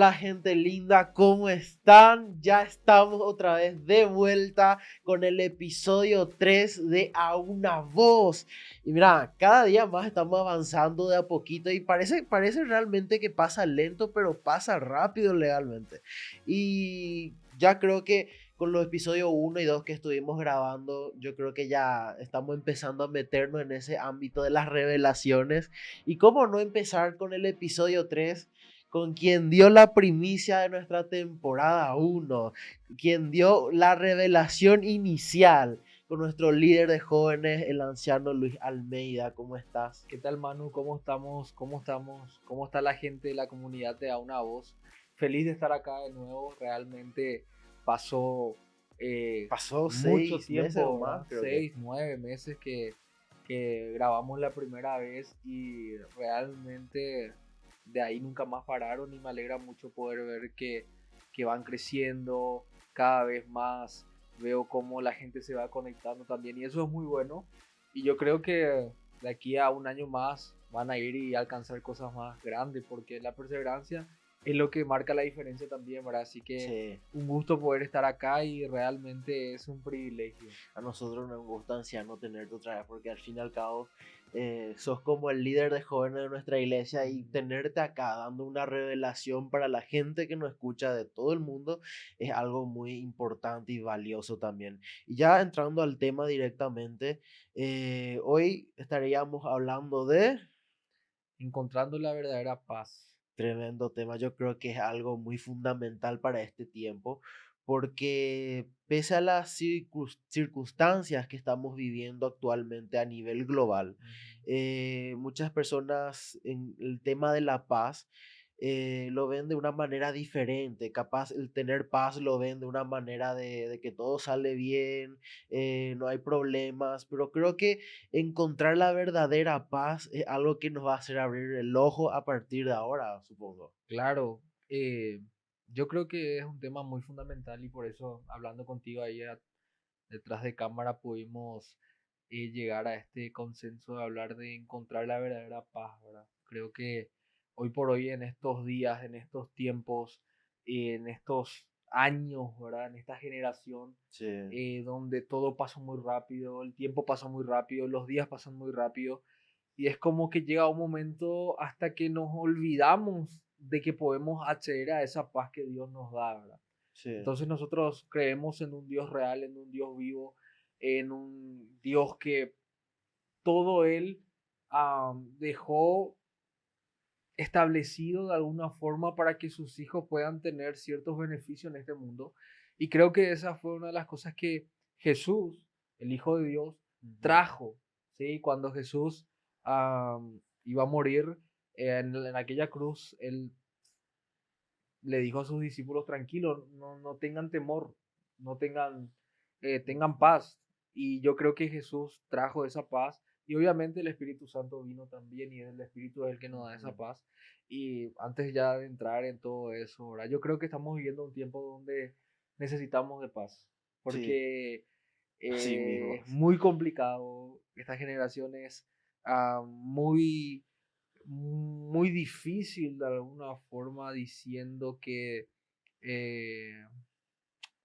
Hola gente linda, ¿cómo están? Ya estamos otra vez de vuelta con el episodio 3 de A Una Voz. Y mira, cada día más estamos avanzando de a poquito y parece realmente que pasa lento, pero pasa rápido legalmente. Y ya creo que con los episodios 1 y 2 que estuvimos grabando, yo creo que ya estamos empezando a meternos en ese ámbito de las revelaciones. Y cómo no empezar con el episodio 3 con quien dio la primicia de nuestra temporada 1, quien dio la revelación inicial, con nuestro líder de jóvenes, el anciano Luis Almeida. ¿Cómo estás? ¿Qué tal, Manu? ¿Cómo estamos? ¿Cómo estamos? ¿Cómo está la gente de la comunidad de A Una Voz? Feliz de estar acá de nuevo. Realmente pasó Pasó mucho 6 meses o tiempo, más, ¿verdad? creo que. 6, 9 meses que grabamos la primera vez y realmente de ahí nunca más pararon y me alegra mucho poder ver que van creciendo cada vez más. Veo cómo la gente se va conectando también y eso es muy bueno. Y yo creo que de aquí a un año más van a ir y alcanzar cosas más grandes, porque la perseverancia es lo que marca la diferencia también, ¿verdad? Así que Sí, un gusto poder estar acá y realmente es un privilegio. a nosotros nos gusta, anciano, tenerte otra vez, porque al fin y al cabo sos como el líder de jóvenes de nuestra iglesia y tenerte acá dando una revelación para la gente que nos escucha de todo el mundo es algo muy importante y valioso también. Y ya entrando al tema directamente, hoy estaríamos hablando de... Encontrando la verdadera paz. Tremendo tema, yo creo que es algo muy fundamental para este tiempo, porque pese a las circunstancias que estamos viviendo actualmente a nivel global, Ujú. muchas personas en el tema de la paz lo ven de una manera diferente, capaz el tener paz lo ven de una manera de que todo sale bien, no hay problemas, pero creo que encontrar la verdadera paz es algo que nos va a hacer abrir el ojo a partir de ahora, supongo. Claro, yo creo que es un tema muy fundamental y por eso hablando contigo ahí detrás de cámara pudimos llegar a este consenso de hablar de encontrar la verdadera paz, ¿verdad? Creo que hoy por hoy en estos días, en estos tiempos, en estos años, ¿verdad? En esta generación Sí, donde todo pasa muy rápido, el tiempo pasa muy rápido, los días pasan muy rápido y es como que llega un momento hasta que nos olvidamos de que podemos acceder a esa paz que Dios nos da, ¿verdad? sí, Entonces nosotros creemos en un Dios real, en un Dios vivo, en un Dios que todo Él dejó establecido de alguna forma para que sus hijos puedan tener ciertos beneficios en este mundo. Y creo que esa fue una de las cosas que Jesús, el Hijo de Dios, ujú, trajo, ¿sí? Cuando Jesús iba a morir en aquella cruz, Él le dijo a sus discípulos, tranquilos, no tengan temor, no tengan, tengan ujú. paz. Y yo creo que Jesús trajo esa paz y obviamente el Espíritu Santo vino también y el Espíritu es el que nos da esa Ujú. paz. Y antes ya de entrar en todo eso, ¿verdad? Yo creo que estamos viviendo un tiempo donde necesitamos de paz, Sí, porque así mismo. es muy complicado, esta generación es muy muy difícil de alguna forma diciendo que eh,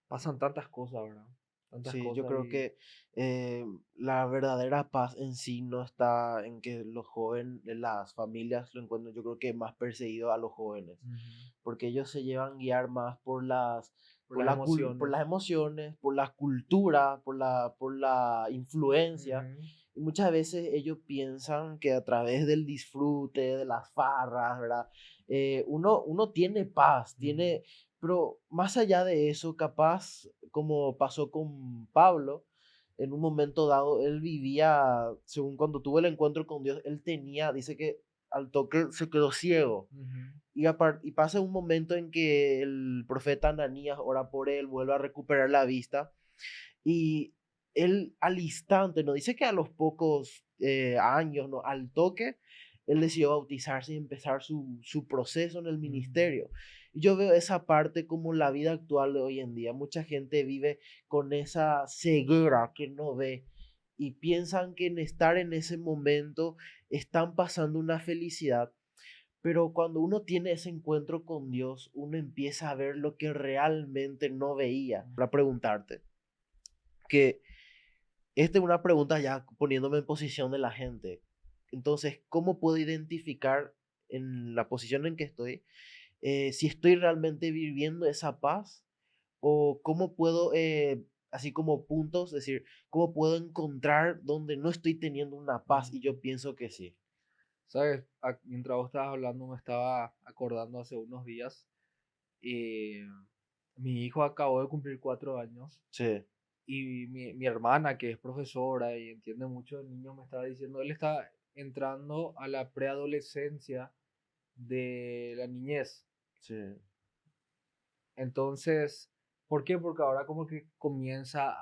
pasan tantas cosas, ¿verdad? Tantas Sí, yo cosas creo y que la verdadera paz en sí no está en que los jóvenes, las familias lo encuentren, yo creo que más perseguido a los jóvenes, ujú, porque ellos se llevan guiar más por por las por las emociones. emociones, por la cultura, por la influencia, Ujú, y muchas veces ellos piensan que a través del disfrute, de las farras, ¿verdad? Uno tiene paz, ujú, tiene, pero más allá de eso, capaz, como pasó con Pablo, en un momento dado, él vivía, según cuando tuvo el encuentro con Dios, él tenía, dice que al toque se quedó ciego. ujú, Y pasa un momento en que el profeta Ananías ora por él, vuelve a recuperar la vista y él al instante, no dice que a los pocos años, no, al toque, él decidió bautizarse y empezar su proceso en el ujú. ministerio. Y yo veo esa parte como la vida actual de hoy en día. Mucha gente vive con esa ceguera que no ve y piensan que en estar en ese momento están pasando una felicidad, Pero cuando uno tiene ese encuentro con Dios, uno empieza a ver lo que realmente no veía. Para preguntarte, que esta es una pregunta ya poniéndome en posición de la gente. Entonces, ¿cómo puedo identificar en la posición en que estoy si estoy realmente viviendo esa paz? ¿O cómo puedo, así como puntos, decir, cómo puedo encontrar donde no estoy teniendo una paz? Y yo pienso que sí. ¿Sabes? Mientras vos estabas hablando me estaba acordando hace unos días. Mi hijo acabó de cumplir 4 años Sí, y mi hermana, que es profesora y entiende mucho de niños, me estaba diciendo, él está entrando a la preadolescencia de la niñez. sí. Entonces, ¿por qué? Porque ahora como que comienza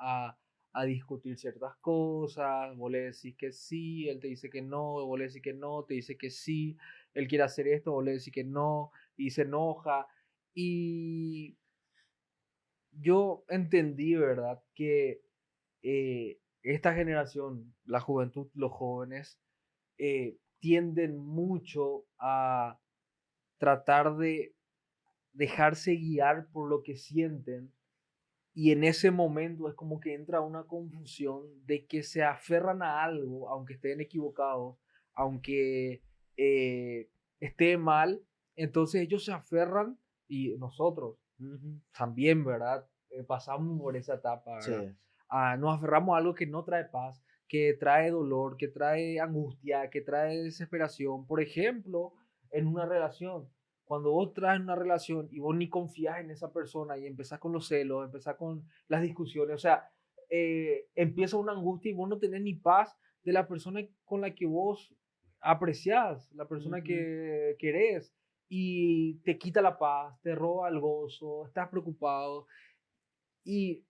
a discutir ciertas cosas, vos le decís que sí, él te dice que no, vos le decís que no, te dice que sí, él quiere hacer esto, vos le decís que no, y se enoja. Y yo entendí, ¿verdad? Que esta generación, la juventud, los jóvenes, tienden mucho a tratar de dejarse guiar por lo que sienten y en ese momento es como que entra una confusión de que se aferran a algo, aunque estén equivocados, aunque esté mal, entonces ellos se aferran y nosotros Ujú. también, ¿verdad? Pasamos por esa etapa, Sí. ¿verdad? Nos aferramos a algo que no trae paz, que trae dolor, que trae angustia, que trae desesperación. Por ejemplo, en una relación, cuando vos traes una relación y vos ni confías en esa persona y empezás con los celos, empezás con las discusiones, o sea, empieza una angustia y vos no tenés ni paz de la persona con la que vos apreciás, la persona Ujú. que querés y te quita la paz, te roba el gozo, estás preocupado y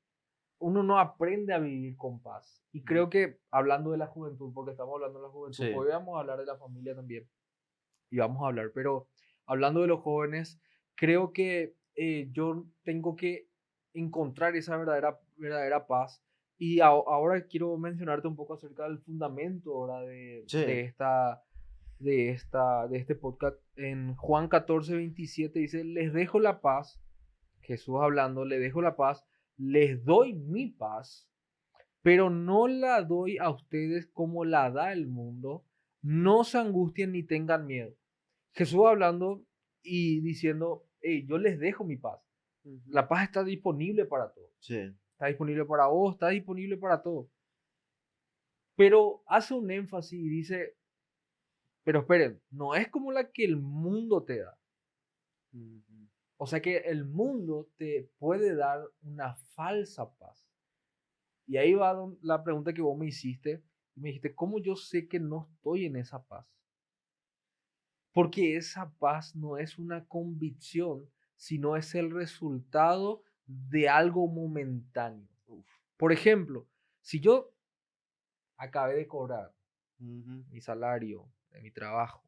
uno no aprende a vivir con paz. Y Ujú. creo que hablando de la juventud, porque estamos hablando de la juventud, Sí. hoy vamos a hablar de la familia también y vamos a hablar, pero hablando de los jóvenes, creo que yo tengo que encontrar esa verdadera paz. Y ahora quiero mencionarte un poco acerca del fundamento ahora Sí. de este podcast. En Juan 14:27 dice, les dejo la paz, Jesús hablando, les dejo la paz, les doy mi paz, pero no la doy a ustedes como la da el mundo. No se angustien ni tengan miedo. Jesús hablando y diciendo, hey, yo les dejo mi paz. Ujú. La paz está disponible para todos. Sí. Está disponible para vos, está disponible para todos. Pero hace un énfasis y dice, pero esperen, no es como la que el mundo te da. Ujú. O sea que el mundo te puede dar una falsa paz. Y ahí va la pregunta que vos me hiciste. Me dijiste, ¿cómo yo sé que no estoy en esa paz? Porque esa paz no es una convicción, sino es el resultado de algo momentáneo. Uf. Por ejemplo, si yo acabé de cobrar Ujú. mi salario de mi trabajo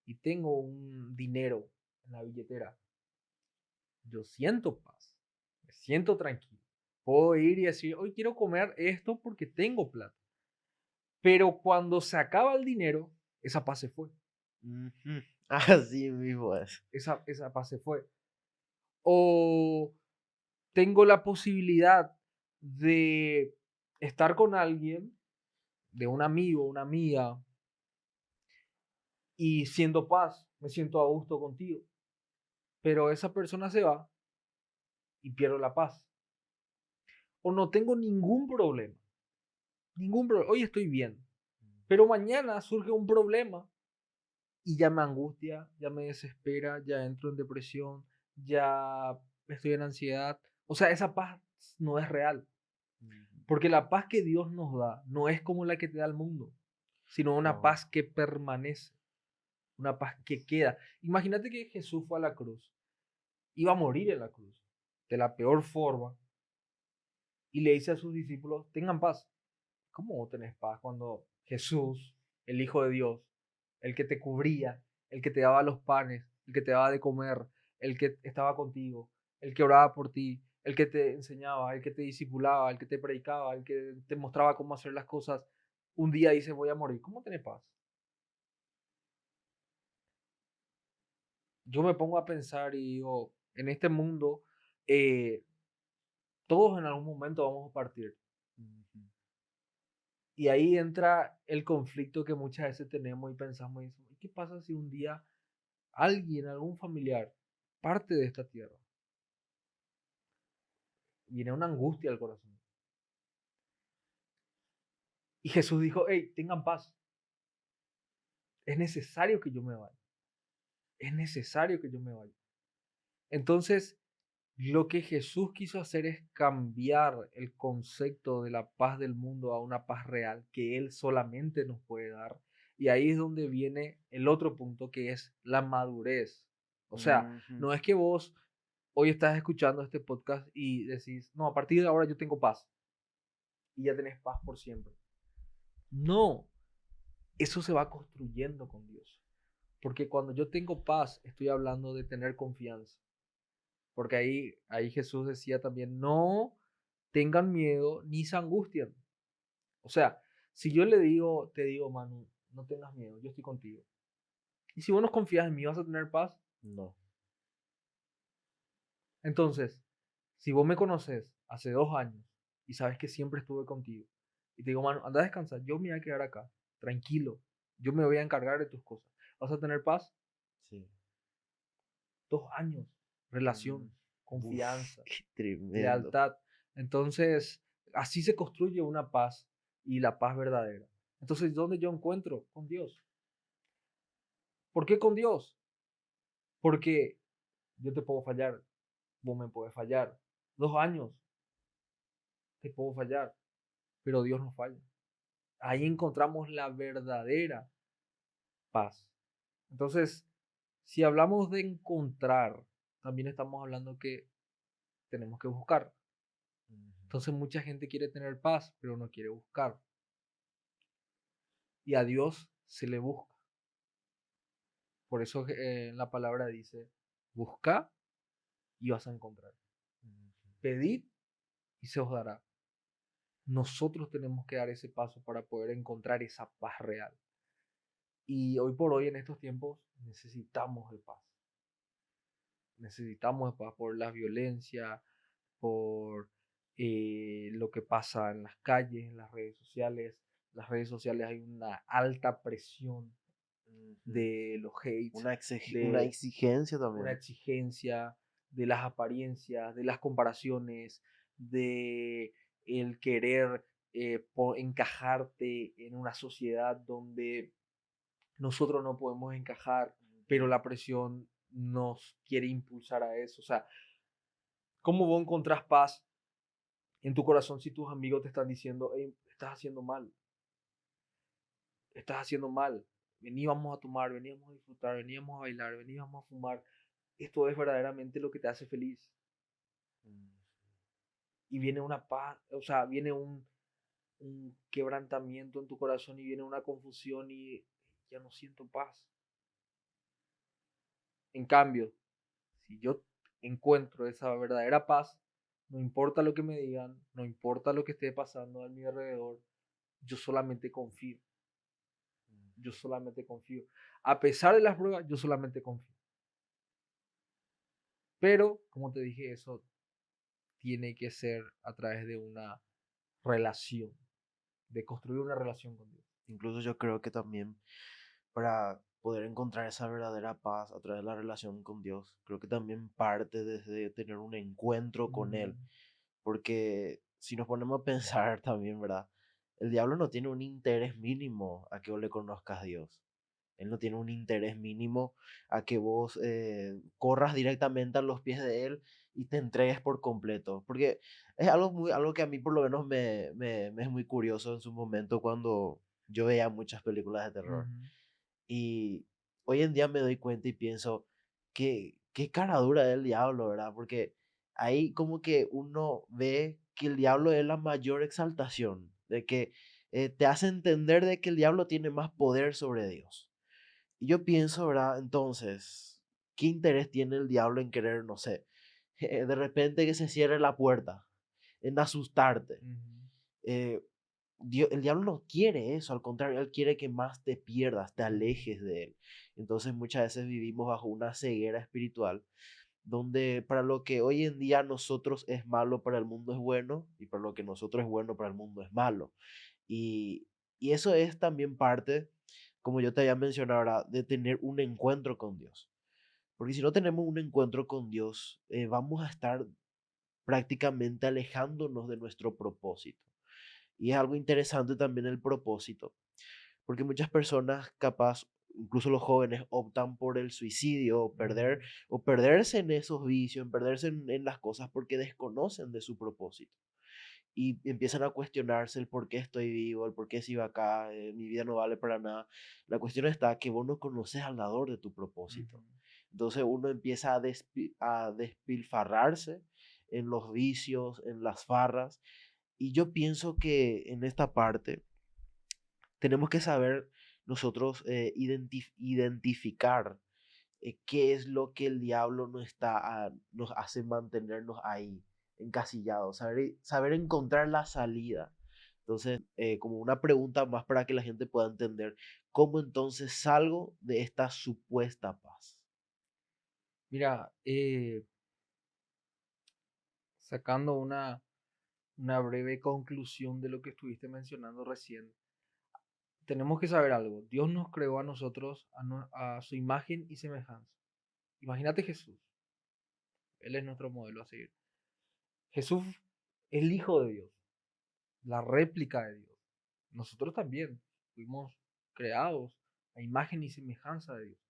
y tengo un dinero en la billetera, yo siento paz, me siento tranquilo. Puedo ir y decir, hoy quiero comer esto porque tengo plata. Pero cuando se acaba el dinero, esa paz se fue. Ujú. Así mismo es. Esa paz se fue. O tengo la posibilidad de estar con alguien, de un amigo, una amiga, y siendo paz, me siento a gusto contigo. Pero esa persona se va y pierdo la paz. O no tengo ningún problema. Hoy estoy bien, pero mañana surge un problema y ya me angustia, ya me desespera, ya entro en depresión, ya estoy en ansiedad. O sea, esa paz no es real, Ujú. porque la paz que Dios nos da no es como la que te da el mundo, sino una No. paz que permanece, una paz que queda. Imagínate que Jesús fue a la cruz, iba a morir en la cruz, de la peor forma, y le dice a sus discípulos, tengan paz. ¿Cómo vos tenés paz cuando Jesús, el Hijo de Dios, el que te cubría, el que te daba los panes, el que te daba de comer, el que estaba contigo, el que oraba por ti, el que te enseñaba, el que te discipulaba, el que te predicaba, el que te mostraba cómo hacer las cosas, un día dice voy a morir? ¿Cómo tenés paz? yo me pongo a pensar y digo, en este mundo, eh, todos en algún momento vamos a partir. Ujú. Y ahí entra el conflicto que muchas veces tenemos y pensamos, y decimos, ¿qué pasa si un día alguien, algún familiar, parte de esta tierra? Viene una angustia al corazón. Y Jesús dijo, hey, tengan paz. Es necesario que yo me vaya. Es necesario que yo me vaya. Entonces, lo que Jesús quiso hacer es cambiar el concepto de la paz del mundo a una paz real que Él solamente nos puede dar. Y ahí es donde viene el otro punto que es la madurez. O sea, Ujú. no es que vos hoy estás escuchando este podcast y decís, no, a partir de ahora yo tengo paz y ya tenés paz por siempre. No, eso se va construyendo con Dios. Porque cuando yo tengo paz, estoy hablando de tener confianza. Porque ahí Jesús decía también, no tengan miedo ni se angustien. O sea, si yo te digo, Manu, no tengas miedo, yo estoy contigo. Y si vos no confías en mí, vas a tener paz. No. Entonces, si vos me conoces hace 2 años y sabes que siempre estuve contigo, y te digo, Manu, anda a descansar, yo me voy a quedar acá, tranquilo, yo me voy a encargar de tus cosas. ¿Vas a tener paz? Sí. 2 años, Mm. relación, Uf, confianza, qué tremendo. lealtad. Entonces, así se construye una paz y la paz verdadera. Entonces, ¿dónde yo encuentro? Con Dios. ¿Por qué con Dios? Porque yo te puedo fallar, vos me puedes fallar. 2 años, te puedo fallar, pero Dios no falla. Ahí encontramos la verdadera paz. Entonces, si hablamos de encontrar, también estamos hablando que tenemos que buscar. Ujú. Entonces, mucha gente quiere tener paz, pero no quiere buscar. Y a Dios se le busca. Por eso la palabra dice, busca y vas a encontrar. Ujú. Pedid y se os dará. Nosotros tenemos que dar ese paso para poder encontrar esa paz real. Y hoy por hoy, en estos tiempos, necesitamos de paz. Necesitamos de paz por la violencia, por lo que pasa en las calles, en las redes sociales. En las redes sociales hay una alta presión Ujú. de los hates, Una de exigencia una también. exigencia, de las apariencias, de las comparaciones, de el querer encajarte en una sociedad donde nosotros no podemos encajar, pero Ujú. la presión nos quiere impulsar a eso. O sea, ¿cómo vos encontrás paz en tu corazón si tus amigos te están diciendo, hey, estás haciendo mal, veníamos a tomar, veníamos a disfrutar, veníamos a bailar, veníamos a fumar? Esto es verdaderamente lo que te hace feliz. Mm. Y viene una paz, o sea, viene un quebrantamiento en tu corazón y viene una confusión y ya no siento paz. En cambio, si yo encuentro esa verdadera paz, no importa lo que me digan, no importa lo que esté pasando a mi alrededor, yo solamente confío, yo solamente confío. A pesar de las pruebas, yo solamente confío. Pero, como te dije, eso tiene que ser a través de una relación, de construir una relación con Dios. Incluso yo creo que también para poder encontrar esa verdadera paz a través de la relación con Dios, creo que también parte desde tener un encuentro con Ujú, Él. Porque si nos ponemos a pensar también, ¿verdad? El diablo no tiene un interés mínimo a que vos le conozcas a Dios. Él no tiene un interés mínimo a que vos corras directamente a los pies de Él y te entregues por completo. Porque es algo que a mí por lo menos me es muy curioso en su momento cuando yo veía muchas películas de terror. ujú. Y hoy en día me doy cuenta y pienso, qué cara dura del diablo, ¿verdad? Porque ahí como que uno ve que el diablo es la mayor exaltación, de que te hace entender de que el diablo tiene más poder sobre Dios. Y yo pienso, ¿verdad? Entonces, ¿qué interés tiene el diablo en querer, no sé, de repente que se cierre la puerta, en asustarte? Ujú. Eh, El diablo no quiere eso, al contrario, él quiere que más te pierdas, te alejes de él. Entonces muchas veces vivimos bajo una ceguera espiritual, donde para lo que hoy en día nosotros es malo, para el mundo es bueno, y para lo que nosotros es bueno, para el mundo es malo. Y, y eso es también parte, como yo te había mencionado ahora, de tener un encuentro con Dios. Porque si no tenemos un encuentro con Dios, vamos a estar prácticamente alejándonos de nuestro propósito. Y es algo interesante también el propósito, porque muchas personas capaz, incluso los jóvenes, optan por el suicidio o, o perderse en esos vicios, en perderse en las cosas porque desconocen de su propósito. Y empiezan a cuestionarse el por qué estoy vivo, el por qué sigo acá, mi vida no vale para nada. La cuestión está que vos no conoces al dador de tu propósito. Entonces uno empieza a despilfarrarse en los vicios, en las farras. Y yo pienso que en esta parte tenemos que saber nosotros identificar qué es lo que el diablo nos hace mantenernos ahí, encasillados, saber encontrar la salida. Entonces, como una pregunta más para que la gente pueda entender, ¿cómo entonces salgo de esta supuesta paz? Mira, sacando una breve conclusión de lo que estuviste mencionando recién, tenemos que saber algo. Dios nos creó a nosotros a su imagen y semejanza. Imagínate Jesús. Él es nuestro modelo a seguir. Jesús es el Hijo de Dios, la réplica de Dios. Nosotros también fuimos creados a imagen y semejanza de Dios.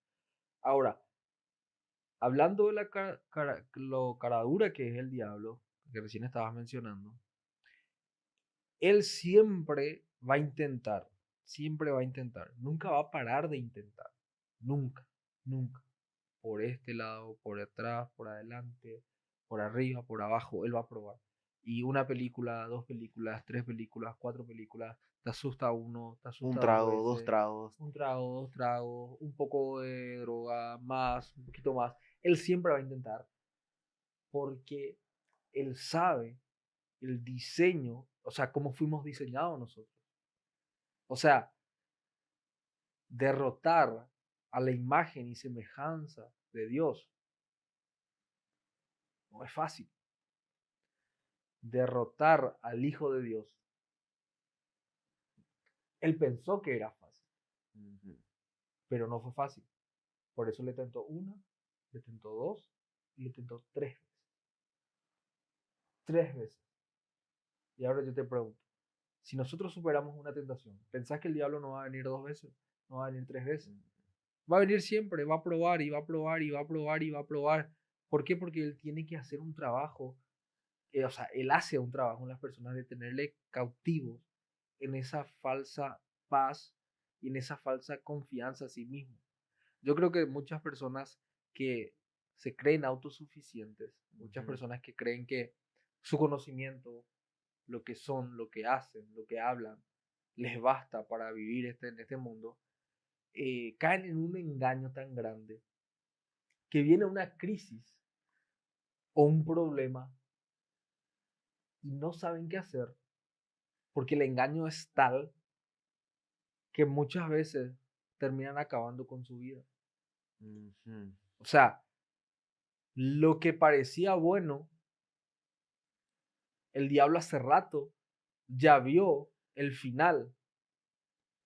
Ahora, hablando de lo caradura que es el diablo, que recién estabas mencionando, él siempre va a intentar, nunca va a parar de intentar, nunca, nunca. Por este lado, por atrás, por adelante, por arriba, por abajo, él va a probar. Y una película, dos películas, tres películas, cuatro películas, te asusta uno, te Un asusta dos trago, dos veces, tragos. un trago, dos tragos, un poco de droga, más, un poquito más. Él siempre va a intentar porque él sabe el diseño, o sea, cómo fuimos diseñados nosotros. O sea, derrotar a la imagen y semejanza de Dios no es fácil. Derrotar al Hijo de Dios, él pensó que era fácil, Ujú. pero no fue fácil. Por eso le tentó una, le tentó dos y le tentó tres veces. Tres veces. Y ahora yo te pregunto, si nosotros superamos una tentación, ¿pensás que el diablo no va a venir dos veces? ¿No va a venir tres veces? Va a venir siempre, va a probar y va a probar y va a probar y va a probar. ¿Por qué? Porque él tiene que hacer un trabajo, o sea, él hace un trabajo en las personas de tenerle cautivos en esa falsa paz y en esa falsa confianza a sí mismo. Yo creo que muchas personas que se creen autosuficientes, muchas Ujú. personas que creen que su conocimiento, lo que son, lo que hacen, lo que hablan, les basta para vivir en este mundo, caen en un engaño tan grande que viene una crisis o un problema y no saben qué hacer porque el engaño es tal que muchas veces terminan acabando con su vida. Ujú. O sea, lo que parecía bueno, el diablo hace rato ya vio el final,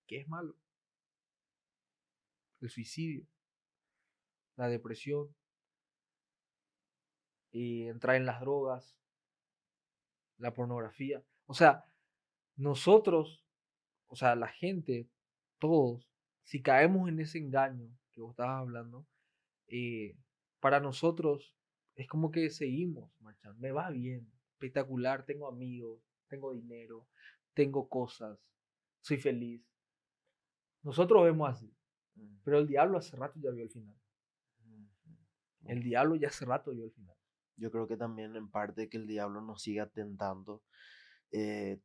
que es malo. El suicidio, la depresión, y entrar en las drogas, la pornografía. O sea, nosotros, o sea, la gente, todos, si caemos en ese engaño que vos estabas hablando, eh, para nosotros es como que seguimos marchando. Me va bien, espectacular, tengo amigos, tengo dinero, tengo cosas, soy feliz. Nosotros vemos así, pero el diablo hace rato ya vio el final. Ujú. El diablo ya hace rato vio el final. Yo creo que también en parte que el diablo nos siga tentando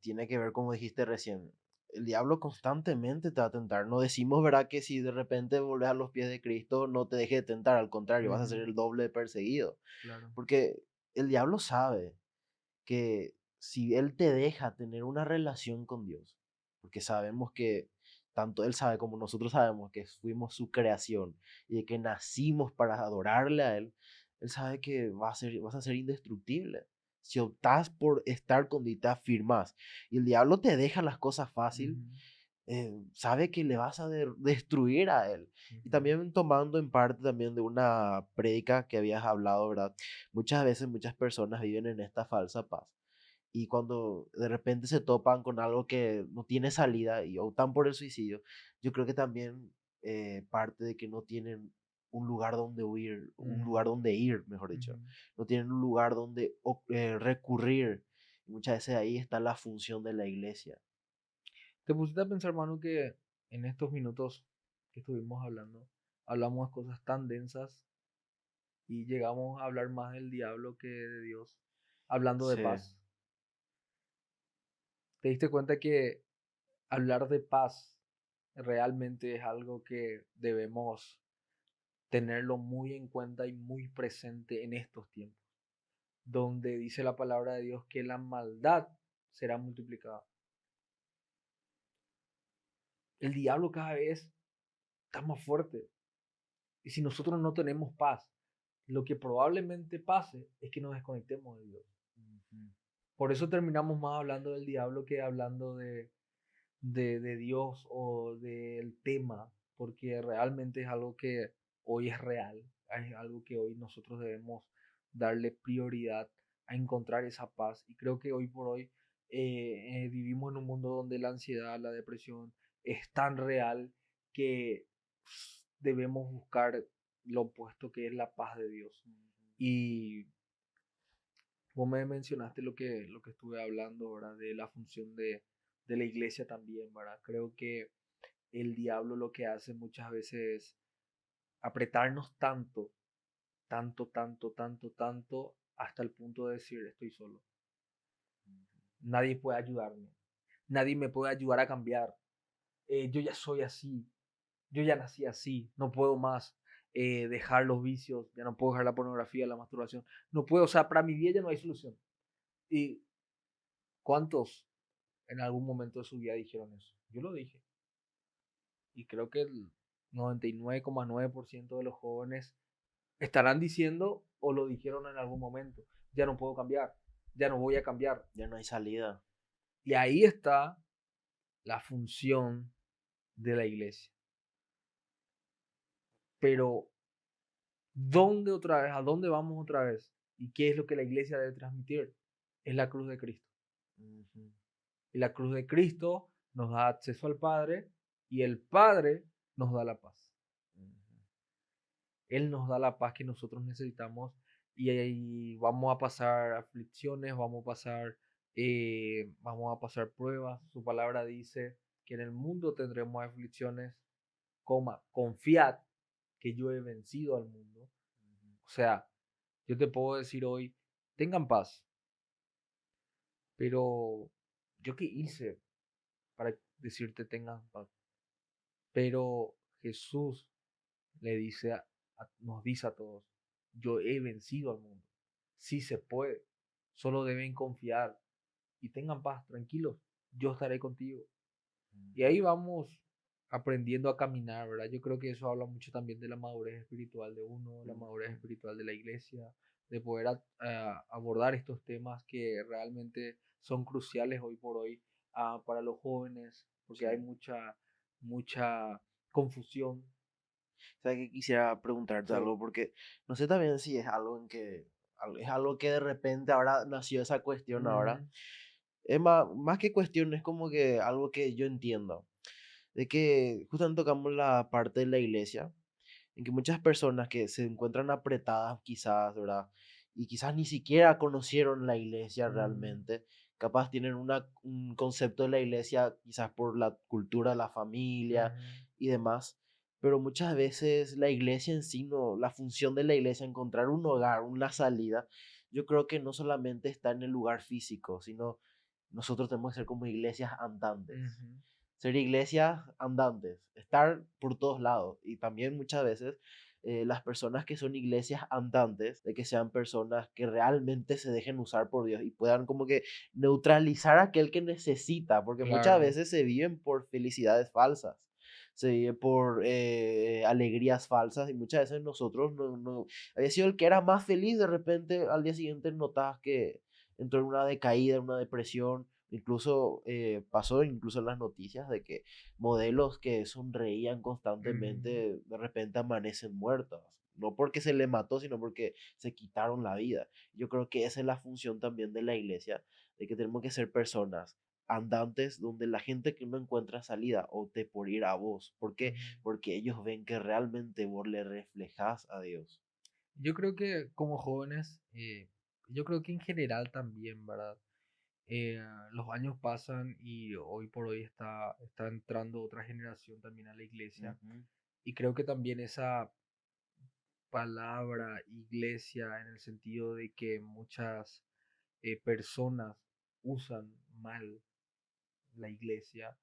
tiene que ver, como dijiste recién, el diablo constantemente te va a tentar. No decimos, ¿verdad?, que si de repente volvés a los pies de Cristo no te deje de tentar, al contrario, vas a ser Ujú, el doble de perseguido. claro. Porque el diablo sabe que si él te deja tener una relación con Dios, porque sabemos que tanto Él sabe como nosotros sabemos que fuimos su creación y de que nacimos para adorarle a Él. Él sabe que vas a ser indestructible. Si optás por estar con Él, te afirmás y el diablo te deja las cosas fácil, Ujú, sabe que le vas a destruir a Él. Y ujú, también tomando en parte también de una prédica que habías hablado, ¿verdad? Muchas veces muchas personas viven en esta falsa paz y cuando de repente se topan con algo que no tiene salida y optan por el suicidio, yo creo que también parte de que no tienen un lugar donde huir, un lugar ujú, donde ir, mejor dicho. ujú. No tienen un lugar donde recurrir. Y muchas veces ahí está la función de la iglesia. ¿Te pusiste a pensar, Manu, que en estos minutos que estuvimos hablando, hablamos de cosas tan densas y llegamos a hablar más del diablo que de Dios, hablando de Sí, paz? ¿Te diste cuenta que hablar de paz realmente es algo que debemos tenerlo muy en cuenta y muy presente en estos tiempos, donde dice la palabra de Dios que la maldad será multiplicada? El diablo cada vez está más fuerte. Y si nosotros no tenemos paz, lo que probablemente pase es que nos desconectemos de Dios. ujú, Por eso terminamos más hablando del diablo que hablando de Dios o del tema, porque realmente es algo que hoy es real, es algo que hoy nosotros debemos darle prioridad a encontrar esa paz. Y creo que hoy por hoy vivimos en un mundo donde la ansiedad, la depresión es tan real que debemos buscar lo opuesto que es la paz de Dios. Y vos me mencionaste lo que estuve hablando, ¿verdad? De la función de la iglesia también, ¿verdad? Creo que el diablo lo que hace muchas veces es apretarnos tanto, tanto, tanto, tanto, tanto, hasta el punto de decir, estoy solo. Nadie puede ayudarme. Nadie me puede ayudar a cambiar. Yo ya soy así. Yo ya nací así. No puedo más dejar los vicios. Ya no puedo dejar la pornografía, la masturbación. No puedo, o sea, para mi vida ya no hay solución. ¿Y cuántos en algún momento de su vida dijeron eso? Yo lo dije. Y creo que el 99,9% de los jóvenes estarán diciendo o lo dijeron en algún momento. Ya no puedo cambiar, ya no voy a cambiar. ya no hay salida. Y ahí está la función de la iglesia. Pero, ¿dónde otra vez? ¿A dónde vamos otra vez? ¿Y qué es lo que la iglesia debe transmitir? Es la cruz de Cristo. Ujú, Y la cruz de Cristo nos da acceso al Padre y el Padre nos da la paz. ujú. Él nos da la paz que nosotros necesitamos y ahí vamos a pasar aflicciones, vamos a pasar pruebas. Su palabra dice que en el mundo tendremos aflicciones, confiad que yo he vencido al mundo. O sea, yo te puedo decir hoy, tengan paz, pero ¿yo qué hice para decirte tengan paz? Pero Jesús le dice nos dice a todos, yo he vencido al mundo. Sí se puede. Solo deben confiar y tengan paz, tranquilos. Yo estaré contigo. Y ahí vamos aprendiendo a caminar, ¿verdad? Yo creo que eso habla mucho también de la madurez espiritual de uno, la madurez Ujú. espiritual de la iglesia, de poder abordar estos temas que realmente son cruciales hoy por hoy para los jóvenes, porque Sí. hay mucha confusión. ¿Sabes que quisiera preguntarte Sí. algo? Porque no sé también si es algo en que es algo que de repente ahora nació esa cuestión ahora. Ujú, Es más que cuestión, es como que algo que yo entiendo. De que justamente tocamos la parte de la iglesia, en que muchas personas que se encuentran apretadas quizás, ¿verdad? Y quizás ni siquiera conocieron la iglesia ujú, realmente, capaz tienen un concepto de la iglesia quizás por la cultura, la familia ujú, y demás, pero muchas veces la iglesia en sí, no, la función de la iglesia, encontrar un hogar, una salida, yo creo que no solamente está en el lugar físico, sino nosotros tenemos que ser como iglesias andantes, ujú. ser iglesias andantes, estar por todos lados y también muchas veces las personas que son iglesias andantes, de que sean personas que realmente se dejen usar por Dios y puedan como que neutralizar a aquel que necesita, porque muchas Claro. veces se viven por felicidades falsas. Se vive por alegrías falsas y muchas veces nosotros no había sido el que era más feliz, de repente al día siguiente notabas que entró en una decaída, en una depresión. Incluso pasó incluso en las noticias de que modelos que sonreían Ujú. constantemente de repente amanecen muertos. No porque se le mató, sino porque se quitaron la vida. Yo creo que esa es la función también de la iglesia, de que tenemos que ser personas andantes donde la gente que no encuentra salida opte por ir a vos. ¿Por qué? Ujú. Porque ellos ven que realmente vos le reflejás a Dios. Yo creo que como jóvenes, yo creo que en general también, ¿verdad? Eh, los años pasan y hoy por hoy está entrando otra generación también a la iglesia. Ujú. Y creo que también esa palabra iglesia en el sentido de que muchas personas usan mal la iglesia.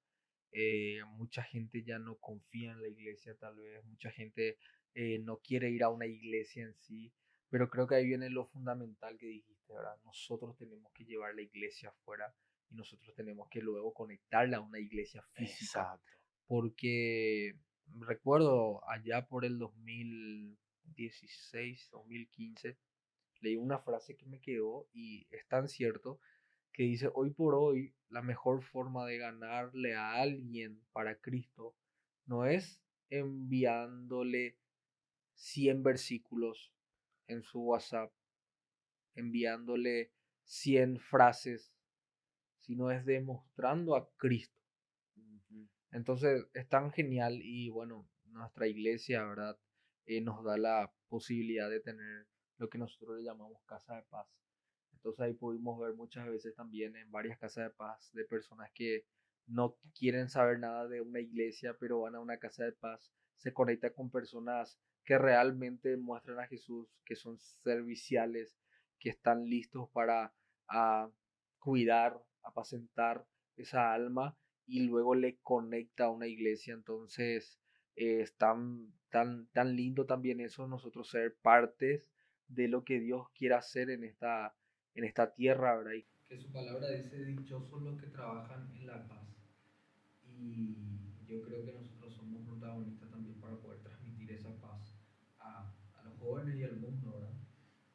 Mucha gente ya no confía en la iglesia, tal vez. Mucha gente no quiere ir a una iglesia en sí. Pero creo que ahí viene lo fundamental que dijiste, ¿verdad? Nosotros tenemos que llevar la iglesia afuera y nosotros tenemos que luego conectarla a una iglesia física. Exacto. Porque recuerdo allá por el 2016, 2015, leí una frase que me quedó y es tan cierto que dice, hoy por hoy, la mejor forma de ganarle a alguien para Cristo no es enviándole 100 versículos en su WhatsApp, enviándole 100 frases, sino es demostrando a Cristo. Ujú. Entonces es tan genial y bueno, nuestra iglesia, ¿verdad? Nos da la posibilidad de tener lo que nosotros le llamamos casa de paz. Entonces ahí pudimos ver muchas veces también en varias casas de paz de personas que no quieren saber nada de una iglesia, pero van a una casa de paz, se conecta con personas que realmente muestran a Jesús, que son serviciales, que están listos para a, cuidar, apacentar esa alma y luego le conecta a una iglesia. Entonces, es tan lindo también eso, nosotros ser partes de lo que Dios quiere hacer en esta tierra, ¿verdad? Y que su palabra dice, dichosos los que trabajan en la paz. Y yo creo que nosotros somos protagonistas también para poder transmitir esa paz a los jóvenes y al mundo, ¿verdad?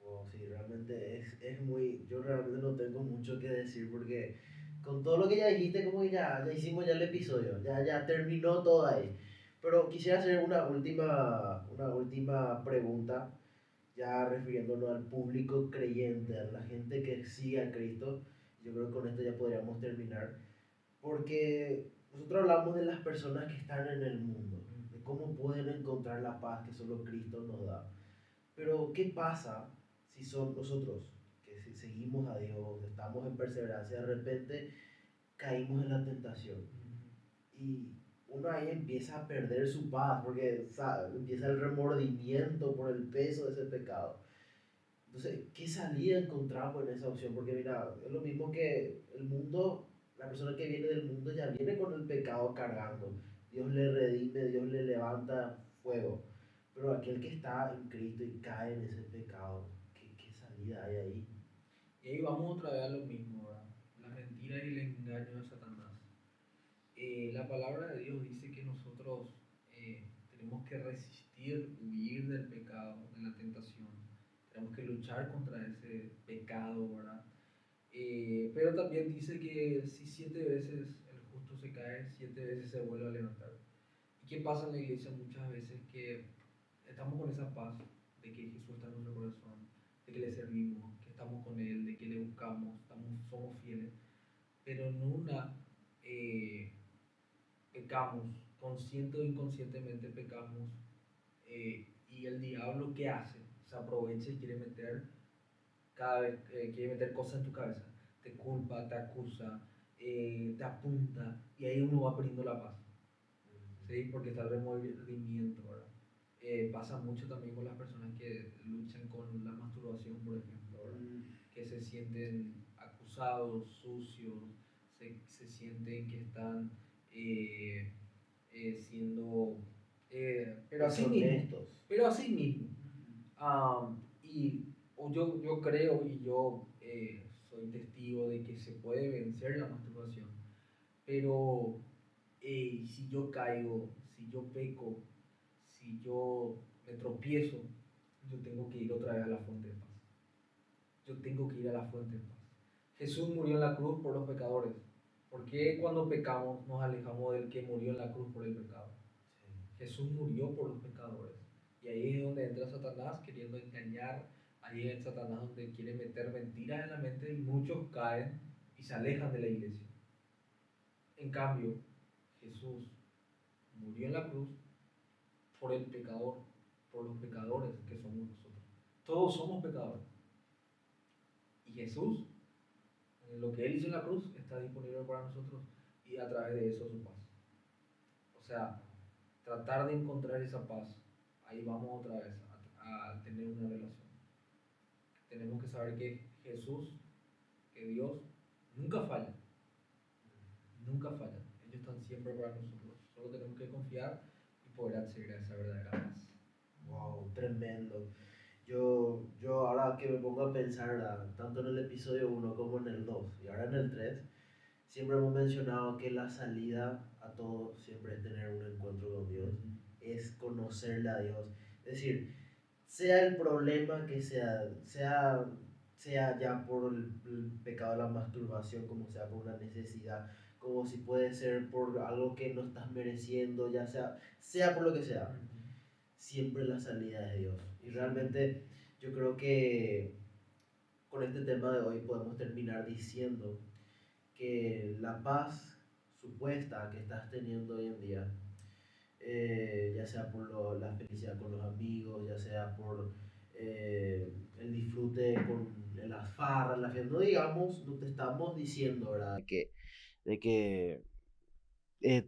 Oh, sí, realmente es muy. Yo realmente no tengo mucho que decir porque con todo lo que ya dijiste, como que ya hicimos ya el episodio, ya terminó todo ahí. Pero quisiera hacer una última pregunta, ya refiriéndonos al público creyente, a la gente que sigue a Cristo. Yo creo que con esto ya podríamos terminar. Porque nosotros hablamos de las personas que están en el mundo, de cómo pueden encontrar la paz que solo Cristo nos da. Pero, ¿qué pasa si son nosotros, que si seguimos a Dios, estamos en perseverancia, de repente caímos en la tentación? Y uno ahí empieza a perder su paz, porque ¿sabe? Empieza el remordimiento por el peso de ese pecado. Entonces, ¿qué salida encontramos en esa opción? Porque mira, es lo mismo que el mundo, la persona que viene del mundo ya viene con el pecado cargando. Dios le redime, Dios le levanta fuego. Pero aquel que está en Cristo y cae en ese pecado, ¿qué salida hay ahí? Y ahí vamos otra vez a lo mismo, ¿verdad? La mentira y el engaño de Satanás. La palabra de Dios dice que nosotros tenemos que resistir, huir del pecado, de la tentación. Tenemos que luchar contra ese pecado, ¿verdad? Pero también dice que si 7 veces el justo se cae, 7 veces se vuelve a levantar. ¿Y qué pasa en la iglesia muchas veces? Que estamos con esa paz de que Jesús está en nuestro corazón, de que le servimos, que estamos con Él, de que le buscamos, somos fieles, pero en una eh, pecamos, consciente o inconscientemente pecamos, y el diablo ¿qué hace? Se aprovecha y quiere meter cada vez quiere meter cosas en tu cabeza, te culpa, te acusa, te apunta y ahí uno va perdiendo la paz, ¿sí? Porque está el remordimiento, ¿verdad? Pasa mucho también con las personas que luchan con la masturbación, por ejemplo, ¿verdad? Mm, Que se sienten acusados, sucios, se sienten que están siendo... pero así mismo, deshonestos. Pero así mismo, yo creo y yo soy testigo de que se puede vencer la masturbación, pero si yo caigo, si yo peco, si yo me tropiezo, yo tengo que ir otra vez a la fuente de paz. Yo tengo que ir a la fuente de paz. Jesús murió en la cruz por los pecadores. ¿Por qué cuando pecamos nos alejamos del que murió en la cruz por el pecado? Jesús murió por los pecadores. Y ahí es donde entra Satanás queriendo engañar. Ahí es Satanás donde quiere meter mentiras en la mente y muchos caen y se alejan de la iglesia. En cambio, Jesús murió en la cruz por el pecador, por los pecadores que somos nosotros. Todos somos pecadores. Y Jesús, lo que Él hizo en la cruz, está disponible para nosotros y a través de eso su paz. O sea, tratar de encontrar esa paz, ahí vamos otra vez a tener una relación. Tenemos que saber que Jesús, que Dios, nunca falla. Nunca falla. Ellos están siempre para nosotros. Solo tenemos que confiar y poder acceder a esa verdadera paz. Wow, tremendo. Yo ahora que me pongo a pensar, ¿verdad? Tanto en el episodio 1 como en el 2 y ahora en el 3, siempre hemos mencionado que la salida a todo siempre es tener un encuentro con Dios, es conocerle a Dios. Es decir, sea el problema que sea ya por el pecado de la masturbación, como sea por una necesidad, como si puede ser por algo que no estás mereciendo, ya sea por lo que sea, siempre la salida es de Dios. Y realmente yo creo que con este tema de hoy podemos terminar diciendo que la paz supuesta que estás teniendo hoy en día, ya sea por la felicidad con los amigos, ya sea por el disfrute con las farras, la fiesta, no digamos, no te estamos diciendo, ¿verdad? De que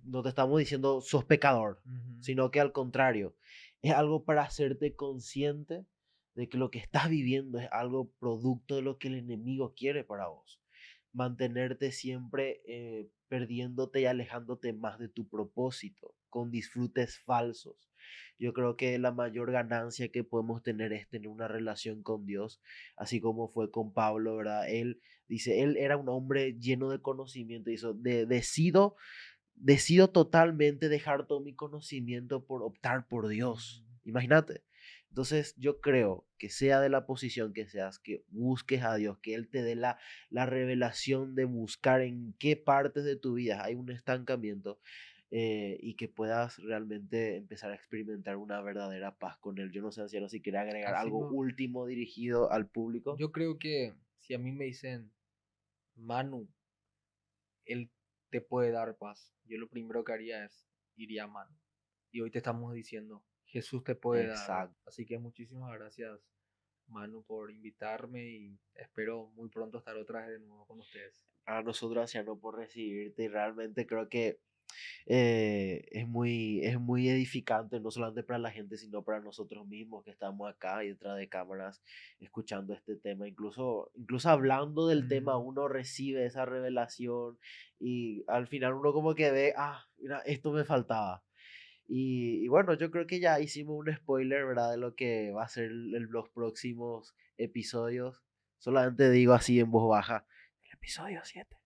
no te estamos diciendo sos pecador, sino que al contrario, es algo para hacerte consciente de que lo que estás viviendo es algo producto de lo que el enemigo quiere para vos. Mantenerte siempre perdiéndote y alejándote más de tu propósito, con disfrutes falsos. Yo creo que la mayor ganancia que podemos tener es tener una relación con Dios, así como fue con Pablo, ¿verdad? Él dice, él era un hombre lleno de conocimiento, decido totalmente dejar todo mi conocimiento por optar por Dios. Imagínate. Entonces yo creo que sea de la posición que seas, que busques a Dios, que Él te dé la revelación de buscar en qué partes de tu vida hay un estancamiento, y que puedas realmente empezar a experimentar una verdadera paz con Él. Yo no sé, anciano, si quiere agregar Así algo no. último dirigido al público. Yo creo que si a mí me dicen, Manu, Él te puede dar paz, yo lo primero que haría es iría a Manu. Y hoy te estamos diciendo, Jesús te puede dar. Exacto. Así que muchísimas gracias, Manu, por invitarme y espero muy pronto estar otra vez de nuevo con ustedes. A nosotros, anciano, por recibirte y realmente creo que es muy edificante, no solamente para la gente, sino para nosotros mismos que estamos acá y detrás de cámaras escuchando este tema. Incluso hablando del tema, uno recibe esa revelación y al final uno como que ve, mira, esto me faltaba. Y bueno, yo creo que ya hicimos un spoiler, ¿verdad? De lo que va a ser los próximos episodios. Solamente digo así en voz baja, el episodio 7,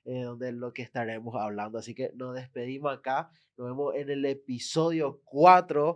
donde es lo que estaremos hablando. Así que nos despedimos acá. Nos vemos en el episodio 4.